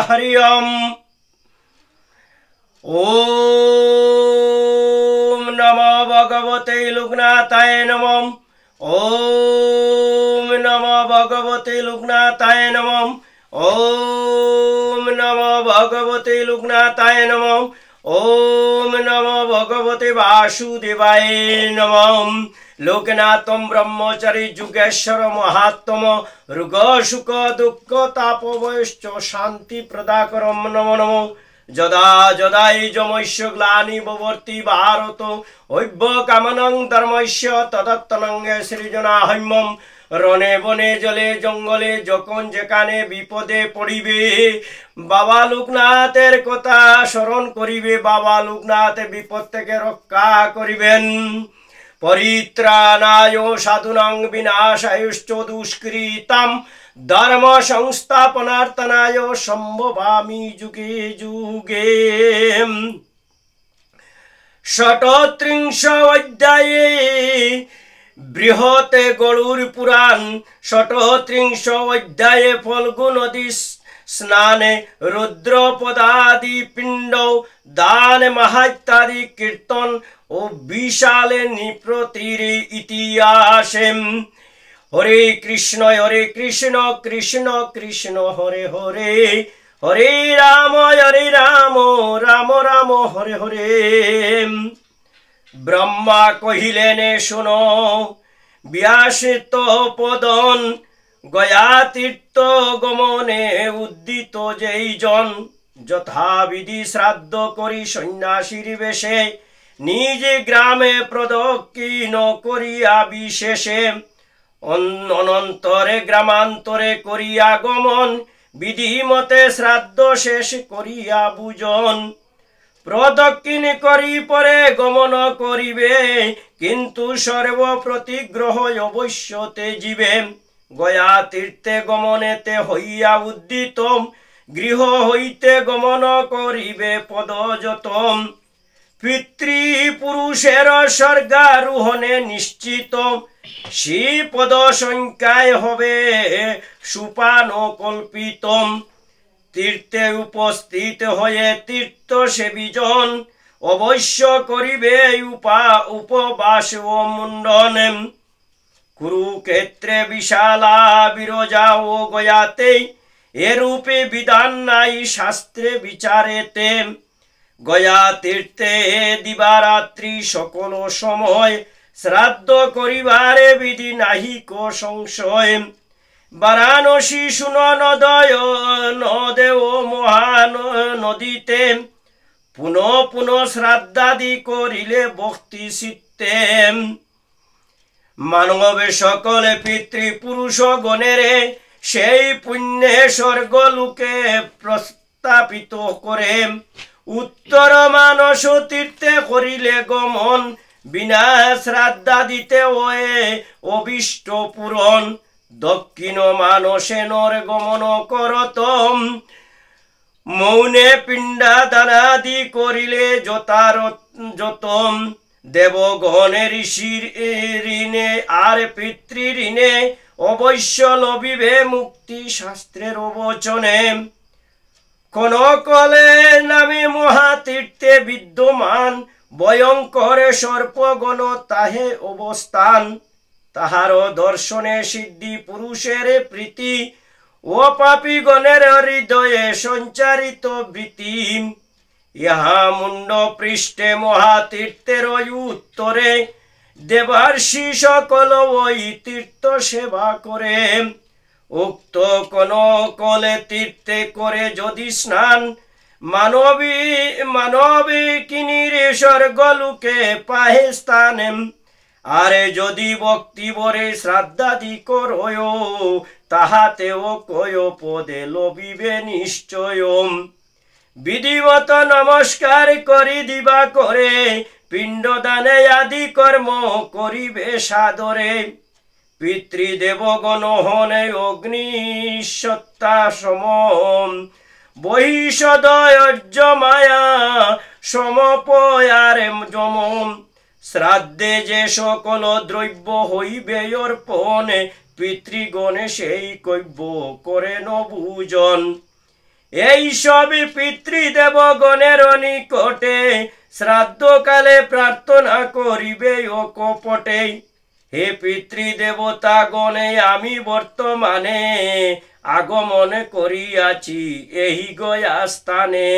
हरि ओम नमो भगवते लुग्नाथाय नमः। ओम नमो भगवते लुग्नाथाय नमः। ओम नमो भगवते लुग्नाथाय नमः। ओम नमो भगवते वासुदेवाय नमः। लोकनाथम ब्रह्मचारी जुगेश्वर महात्म ऋग सुख दुख तापवश्च शांति प्रदाकरम नमो नमो। जदा जदाई जमैश्य ग्लानि भवति भारत ऐब्य कामनं धर्मस्य तदत्तनं सृजनाहम्यं रणे बने जले जंगले যখন যেখানে বিপদে পড়িবে বাবা লোকনাথের কথা স্মরণ করিবে বাবা লোকনাথ বিপদ থেকে রক্ষা করিবেন। परित्राणाय साधूनां विनाशायश्च दुष्कृतां धर्म संस्थापनार्थनाय संभवामि जुगे जुगे। षट्त्रिंश अध्याये बृहत् गरुड़ पुराण। षट्त्रिंश अध्याये फल्गु नदी स्नाने रुद्रपदादि पिंड दान महात्यादि कीर्तन ओ विशाले निप्रतिरे इतिहासे। हरे कृष्ण कृष्ण कृष्ण हरे हरे हरे राम राम राम हरे हरे। ब्रह्मा कहिलेने सुनो व्यास तपोदन गया तीर्थ गमने उद्दित जेइजन यथाविधि श्राद्ध करी सन्यासीर बेशे निज ग्रामे प्रदक्षिण करिया विशेषे अनन्तरे ग्रामान्तरे करिया गमन विधि मते श्राद्ध शेष करिया भोजन प्रदक्षिण करी परे गमन करिबे किन्तु सर्व प्रतिग्रह अवश्य तेजिबे। गया तीर्थे गमनेते हइया उद्दित गृह हईते गमन करिबे पदजतम पितृपुरुषेर स्वर्गारोहणे निश्चित श्रीपद संख्याय हबे सुपान कल्पित। तीर्थे उपस्थित हये तीर्थ सेविजन अवश्य करिबे उपवास ओ मुंडन। कुरुक्षेत्रे विशाला बिरजा ओ गयाते एरूपे विधान नाई शास्त्रे विचारेते। गया तीर्थे दिवारात्रि सकल समय श्राद्ध करिबारे विधि नाहि को संशय। वाराणसी सुन नदय नदे ओ महानदीते पुनः पुनः श्राद्धादि करिले भक्ति चित्ते। मानवे सकले पितृपुरुष गणेरे सेई पुण्ये स्वर्गलोके प्रस्तापित करे। उत्तर मानस तीर्थे करिले गमन बिना श्राद्धादिते ओए अभीष्ट पूरण। दक्षिण मानसे नर गमन करतम मौने पिंडादानादि करिले যতম। देवगणे ऋषिर ऋणे आर पितृ ऋणे अवश्य लभिबे मुक्ति शास्त्रेर वचने। कनकले नामे महातीर्थे विद्यमान भयंकर सर्पगण ताहे अवस्थान। ताहार दर्शने सिद्धि पुरुषेर प्रीति ओ पापी गणेर हृदये संचारित वृत्ति। यहाँ मुंड पृष्ठे महातीर्थेर उत्तरे देवार्षि सकल ओई तीर्थ सेवा करे। उक्त कनकले तीर्थे करे यदि स्नान मानवी किनिरे स्वर्गलोके पाहे स्थाने। आरे यदि भक्ति भरे श्राद्धादि करयो ताहातेओ कय पदे लभिबे निश्चय। विधिवत नमस्कार करि दिबा करे पिंडदाने आदि कर्म करिबे सादरे। पितृदेवगण हने अग्निसत्ता सम बहिषदयज्ञ माया समपयारे जम। श्राद्धे जे सकल द्रव्य हইবে अर्पण पितृगणे সেই কব্য করেন ভোজন। এই সবই পিতৃদেবগণের নিকটে শ্রাদ্ধকালে প্রার্থনা করিবে ও কপটে। হে পিতৃদেবতাগণে, আমি বর্তমানে আগমন করিয়াছি এই গয়া স্থানে।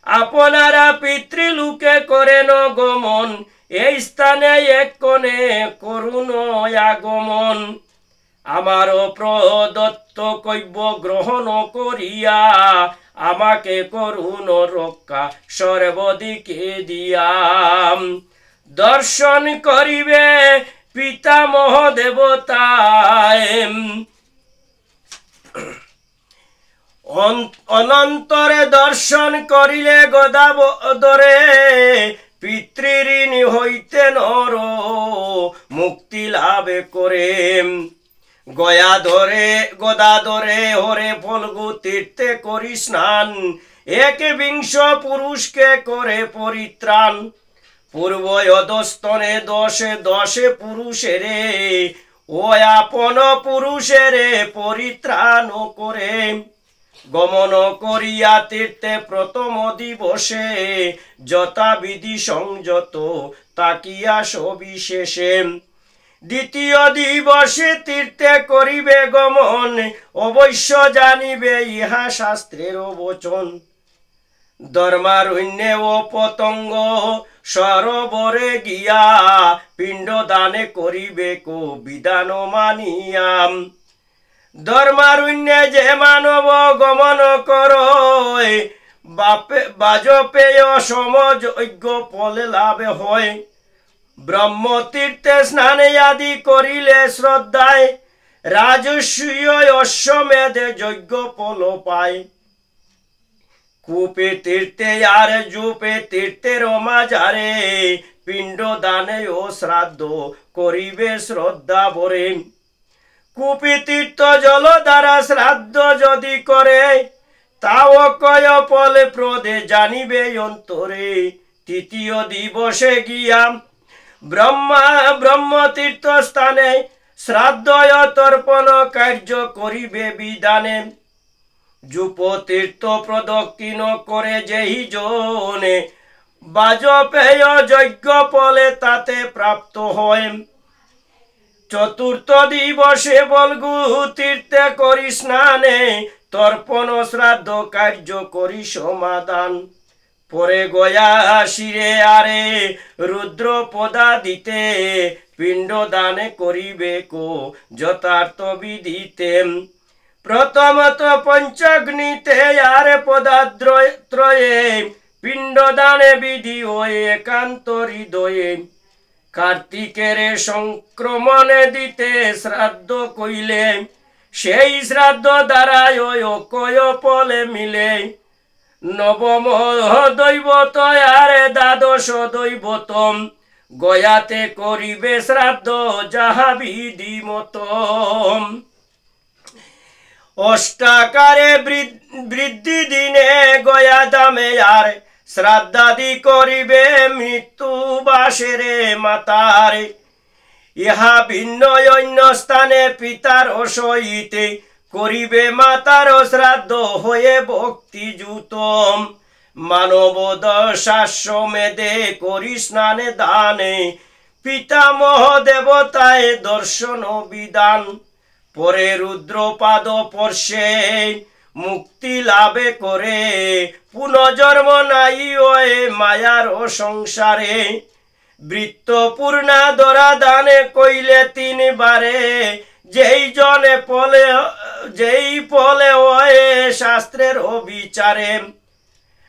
আপনারা পিতৃলোকে করেন গমন, এই স্থানে এক্ষণে করুণ আগমন। আমার প্রদত্ত কৈব্য গ্রহণ করিয়া আমাকে করুণ রক্ষা সর্বদিকে দিয়া। দর্শন করিবে পিতামহ দেবতায়, অনন্তরে দর্শন করিলে গদাবদরে পিতৃঋণ হইতে নর মুক্তি লাভ করে। গদাধরে হরে ফল্গু তীর্থে করি স্নান, 21 পুরুষকে করে পরিত্রাণ। পূর্ব অধস্তনে 10 পুরুষেরে ও আপন পুরুষেরে পরিত্রাণ করে। গমন করিয়া তীর্থে প্রথম দিবসে যথাবিধি সংযত তাকিয়া সবিশেষে। দ্বিতীয় দিবসে তীর্থে করিবে গমন, অবশ্য জানিবে ইহা শাস্ত্রের বচন। ধর্মারণ্যে ও পতঙ্গ সরোবরে গিয়া পিণ্ড দানে করিবে কো বিধান মানিয়াম। ধর্মারণ্যে যে মানব গমন করয়, বাজপেয় সমযজ্ঞ ফলে লাভ হয়। ব্রহ্মতীর্থে স্নানে আদি করিলে শ্রদ্ধায়, রাজস্বীয় অশ্বমেধে যজ্ঞ ফল পায়। কূপে তীর্থে আর জুপে তীর্থের মাঝারে পিণ্ড দানে ও শ্রাদ্ধ করিবে শ্রদ্ধা ভরে। কূপে তীর্থ জল দ্বারা শ্রাদ্ধ যদি করে, তাও কয় ফলে প্রদে জানিবে অন্তরে। তৃতীয় দিবসে গিয়া ব্রহ্মতীর্থ স্থানে শ্রাদ্ধ তর্পণ কার্য করিবে বিধানে। যুপতীর্থ প্রদক্ষিণ করে যেই জনে, বাজপেয় যজ্ঞ ফলে তাতে প্রাপ্ত হয়। চতুর্থ দিবসে বলগু তীর্থে করি স্নানে, তর্পণ শ্রাদ্ধ কার্য করি সমাধান। পরে গয়া শিরে আরে রুদ্র পদা দিতে, পিণ্ড দানে করিবে কো যথার্থ বিধিতে। প্রথমত পঞ্চগ্নিতে আর পদাদ্রয়ে, পিণ্ড দানে বিধি হয়ে একান্ত হৃদয়ে। কার্তিকের সংক্রমণে দিতে শ্রাদ্ধ কইলে, সেই শ্রাদ্ধ দ্বারায় অক্ষয় ফলে মিলে। নবম দৈবত আর 12 দৈবতম, গয়াতে করিবে শ্রাদ্ধ যাহা বিধি মতম। অষ্টাকারে বৃদ্ধি দিনে গয়া দামে আর শ্রাদ্ধাদি করিবে মৃত্যুবাসেরে মাতারে। ইহা ভিন্ন অন্য স্থানে পিতার সহিতে করিবে মাতার শ্রাদ্ধ হয়ে ভক্তিযুতম। মানব দশাশ্বমেধে করি স্নানে দানে, পিতামহ দেবতায় দর্শন বিধান। পরে রুদ্রপাদ পর্ষে মুক্তি লাভে করে, পুনর্জন্ম নাই ওয়ে মায়ার সংসারে। বৃত্ত পূর্ণা ধরা দানে কইলে 3 বারে, যেই ফলে ওয়ে শাস্ত্রের বিচারে।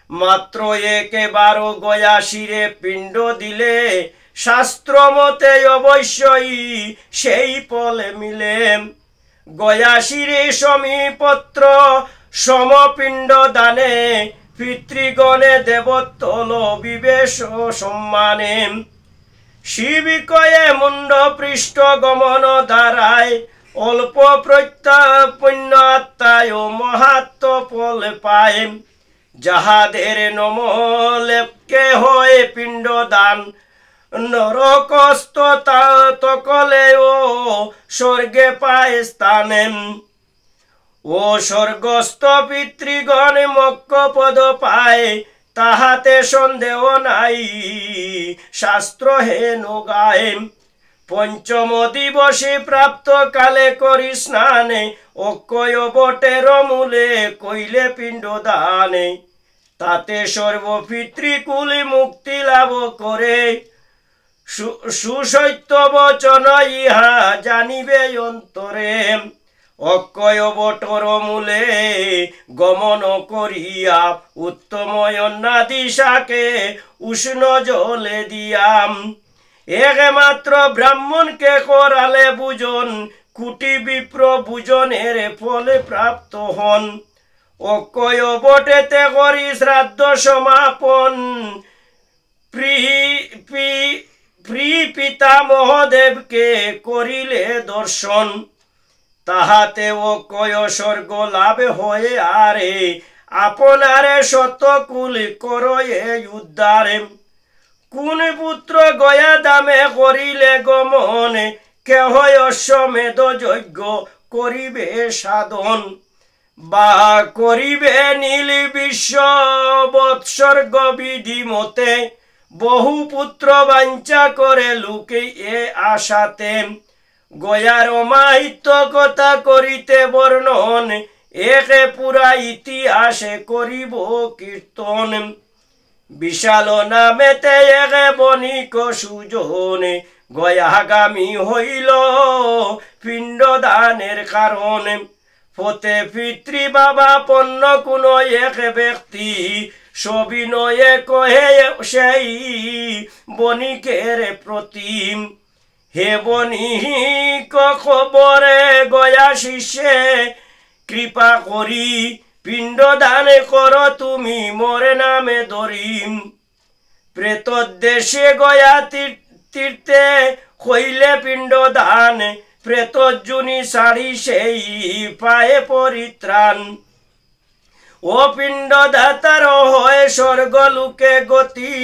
মাত্র 1 গয়া শিরে পিণ্ড দিলে, শাস্ত্র মতে অবশ্যই সেই ফলে মিলে। গয়া শিরে সমীপত্র সমপিণ্ড দানে, পিতৃগণে দেবত্ব লভিবে সম্মানে। শিবিকয়ে মুন্ড পৃষ্ঠ গমন দ্বারায়, অল্প পুণ্য আত্মায় মহাত্ম ফল পায়। যাহাদের নমলেপকে হয় পিণ্ড দান, নরকস্ত তকলে ও স্বর্গে পায় স্থানে। ও স্বর্গস্থ পিতৃগণ মোক্ষ পদ পায়, তাহাতে সন্দেহ নাই, শাস্ত্র হেন গায়। পঞ্চম দিবসে প্রাপ্ত কালে করি স্নানে, অক্ষয় বটের মূলে কইলে পিণ্ড দানে। তাতে সর্ব পিতৃকুল মুক্তি লাভ করে, সুসত্য বচন ইহা জানিবে অন্তরে। অক্ষয় বটর মূলে গমন করিয়া, উত্তম অন্না দিশাকে উষ্ণ জলে দিয়াম। একমাত্র ব্রাহ্মণকে করালে বুজন, কুটি বিপ্র বুজনের ফলে প্রাপ্ত হন। অক্ষয় বটেতে করি শ্রাদ্ধ সমাপন, পিতা মহাদেবকে করিলে দর্শন। তাহাতে অক্ষয় স্বর্গ লাভ হয়ে আরে, আপনারে শতকুল করয়ে উদ্ধারে। কোন পুত্র গয়া দামে করিলে গমন, কেহ অশ্বমেধ যজ্ঞ করিবে সাধন। বা করিবে নীল বিশ্ব বৎসর্গ বিধি মতে, বহু পুত্র বাঞ্ছা করে লোকে এ আশাতে। গয়ার অমাহিত্য কথা করিতে বর্ণন, একে পুরা ইতিহাসে করিব কীর্তন। বিশাল নামেতে একে বণিক সুজন, গয়াগামী হইল পিণ্ড দানের কারণ। ফতে পিতৃ বাবা পন্ন কোন এক ব্যক্তি, সবিনয়ে কহে সেই বণিকের প্রতি। হে বণিক খবরে গয়া শিষ্যে, কৃপা করি পিণ্ড দান কর তুমি মোরে নামে ধরি। প্রেতোদ্দেশে গয়া তীর্থে কইলে পিণ্ড দান, প্রেতজুনি সারি সেই পায়ে পরিত্রাণ। ও পিণ্ড দাতার হয় স্বর্গলোকে গতি,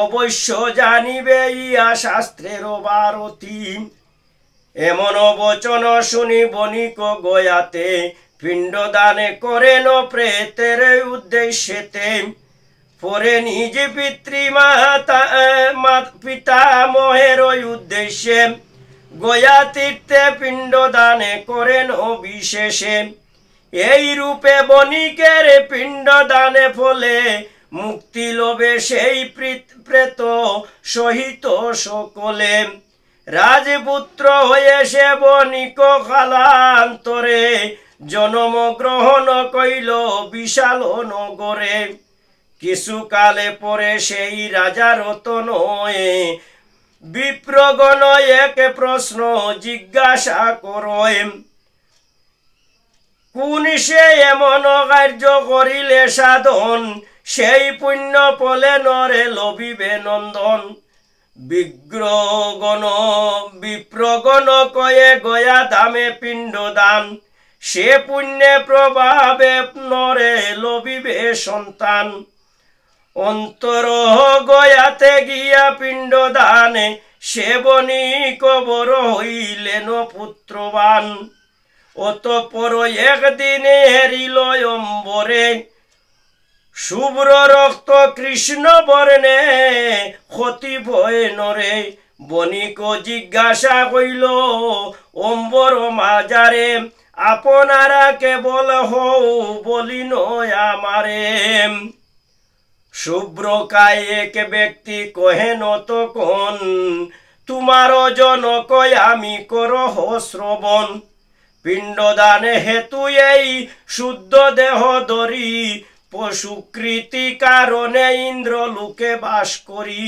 অবশ্য জানিবে ইয়া শাস্ত্রের বারতি। এমন বচন শুনি বণিক গয়াতে, পিণ্ড দানে করেন প্রেতের উদ্দেশ্যেতে। পরে নিজ পিতামহের উদ্দেশ্যে, গয়া তীর্থে পিণ্ড দানে করেন বিশেষে। এই রূপে বণিকের পিণ্ড দানে ফলে, মুক্তি লোভে সেই প্রেত সহিত সকলে। রাজপুত্র হয়ে সে বণিক কালান্তরে, জন্ম গ্রহণ কইল বিশাল নগরে। কিছু কালে পরে সেই রাজা রতনয়ে, বিপ্রগণ এক প্রশ্ন জিজ্ঞাসা করয়। কোন সে এমন কার্য করিলে সাধন, সেই পুণ্য ফলে নরে লভিবে নন্দন। বিপ্রগণ কয়ে গয়া ধামে পিণ্ড দান, সে পুণ্যে প্রভাবে নরে লভিবে সন্তান। অন্তর গয়াতে গিয়া পিণ্ড দানে, সে বণিক বড় হইলেন পুত্রবান। অতঃপর একদিনে হেরিল অম্বরে, শুভ্র রক্ত কৃষ্ণ বর্ণে ক্ষতি ভয় নরে। বণিক জিজ্ঞাসা কইল অম্বর মাজারে, আপনারা কেবল হও বলিন আমারে। শুভ্রকায় এক ব্যক্তি কহেন তখন, তোমার জনক আমি করহ শ্রবণ। পিণ্ডদানে হেতু এই শুদ্ধ দেহ ধরি, পশুকৃতি কারণে ইন্দ্রলোকে বাস করি।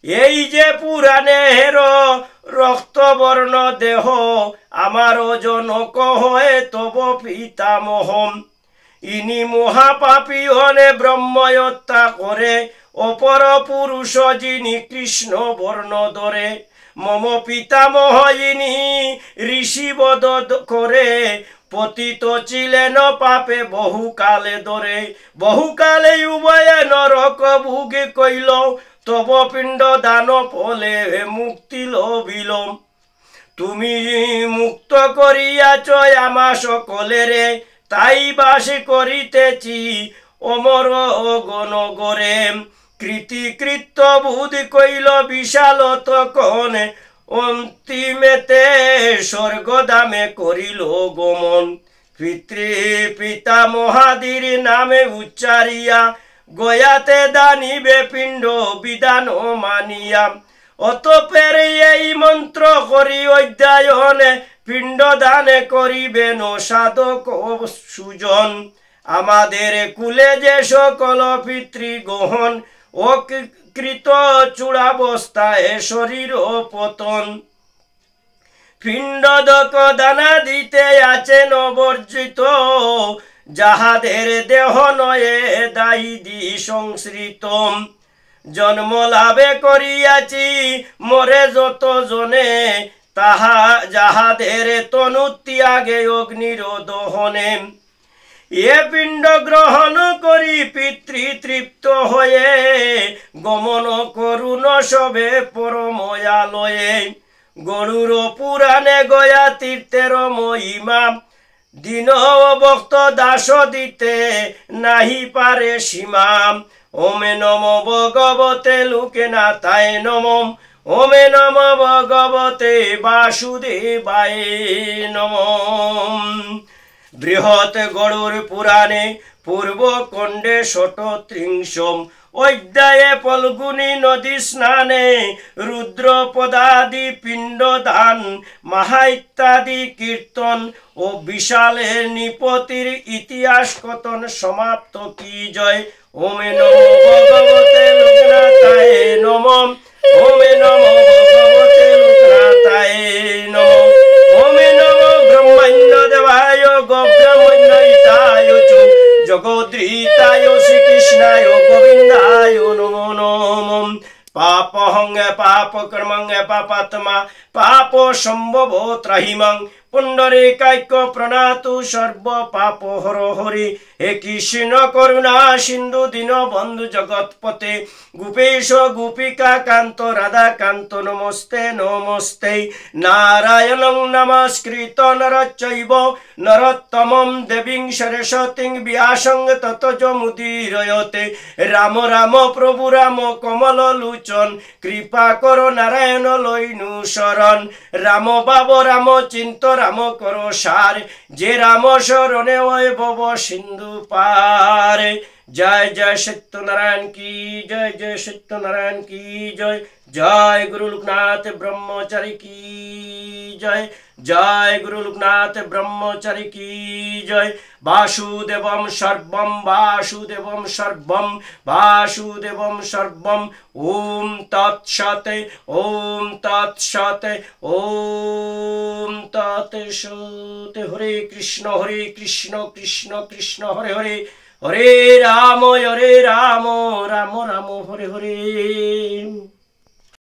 এই যে পুরাণের রক্তবর্ণ দেহ, আমার জনক হয়ে তব পিতামহম। ইনি মহাপাপী হলে ব্রহ্মহত্যা করে, অপর পুরুষ যিনি কৃষ্ণ বর্ণ ধরে। মম পিতামহ ইনি ঋষিবধ করে, পতিত ছিলেন পাপে বহুকালে ধরে। বহুকালে উভয়ে নরক ভুগে কইল, তব পিণ্ড দান ফলে মুক্তি লভিল। তুমি মুক্ত করিয়াছ আমা সকলেরে, তাই বাস করিতেছি অমর গণগরে। কৃতিকৃত্য বুধ কইল বিশাল তখন, অন্তিমেতে স্বর্গধামে করিল গমন। পিতৃ পিতা মহাদির নামে উচ্চারিয়া, গয়াতে দানিবে পিণ্ড বিধান মানিয়া। অতপের এই মন্ত্র করি অধ্যয়নে, পিণ্ড দানে করিবেন সাধক সুজন। আমাদের কুলে যে সকল পিতৃগহন, অকৃত চূড়াবস্থায় শরীর পতন। পিণ্ডদক দানা দিতে আছেন বর্জিত, যাহাদের দেহ নয়ে দায়ী সংশ্রিত। জন্ম লাভে করিয়াছি মরে যত জনে, তাহা যাহাদের তনু ত্যাগে অগ্নির দহনে। এ পিণ্ড গ্রহণ করি পিতৃ তৃপ্ত হয়ে, গমন করুণ সবে পরময়ালয়ে। গরুর পুরাণে গয়া তীর্থের মহিমা, দীন ভক্ত দাস দিতে নাহি পারে সীমা। ওমে নম ভগবতে লোকনাথায় নমঃ, ওমে নম ভগবতে বাসুদেবায় নমঃ। বৃহৎ গরুর পুরাণে পূর্বকণ্ডে শতত্রিংশম অধ্যায়ে ফল্গুনী নদী স্নানে, রুদ্র পদাদি পিণ্ড দান, মাহা ইত্যাদি কীর্তন ও বিশালের নিপতির ইতিহাস কথন সমাপ্ত কি জয়। ওমে নমো ভগবতে লোকনাথায় নমঃ, ওমে নমো ভগবতে লোকনাথায় নমঃ। ওমে নমো ব্রহ্মণ্য দেবায় গোব্রাহ্মণ্য হিতায় চ, জগদ্রীতায় শ্রীকৃষ্ণায় গোবিন্দায় নমো নমঃ। পাপহং পাপ কর্মং পাপাত্মা, পাপ সম্ভব ত্রাহিমং, পুণ্ডরীকাক্য প্রণাতু সর্ব পাপ হর হরি। হে কৃষ্ণ করুণা সিন্ধু দীন বন্ধু জগৎপতে, গোপেশ গোপিকা কান্ত রাধা কান্ত নমস্তে নমস্তে। নারায়ণং নমস্কৃত নরচৈব নরোত্তমং, দেবীং সরস্বতীং ব্যাসং ততো মুদীরয়তে। রাম রাম প্রভু রাম কমল লোচন, কৃপা কর নারায়ণ লইনু শরণ। রাম বাব রাম চিন্ত রাম কর সার, যে রাম শরণে ওই ভব সিন্ধু পার। জয় জয় সত্যনারায়ণ কি জয়, জয় সত্যনারায়ণ কি জয়। জয় গুরু লোকনাথ ব্রহ্মচারী কি জয়, জয় গুরু লোকনাথ ব্রহ্মচারী কি জয়। বাসুদেবম সর্বম বাসুদেবম সর্বম বাসুদেবম সর্বম। ওম তৎসৎ, ওম তৎসৎ, ওম তৎসৎ। হরে কৃষ্ণ কৃষ্ণ কৃষ্ণ হরে হরে, হরে রাম রাম রাম হরে হরে।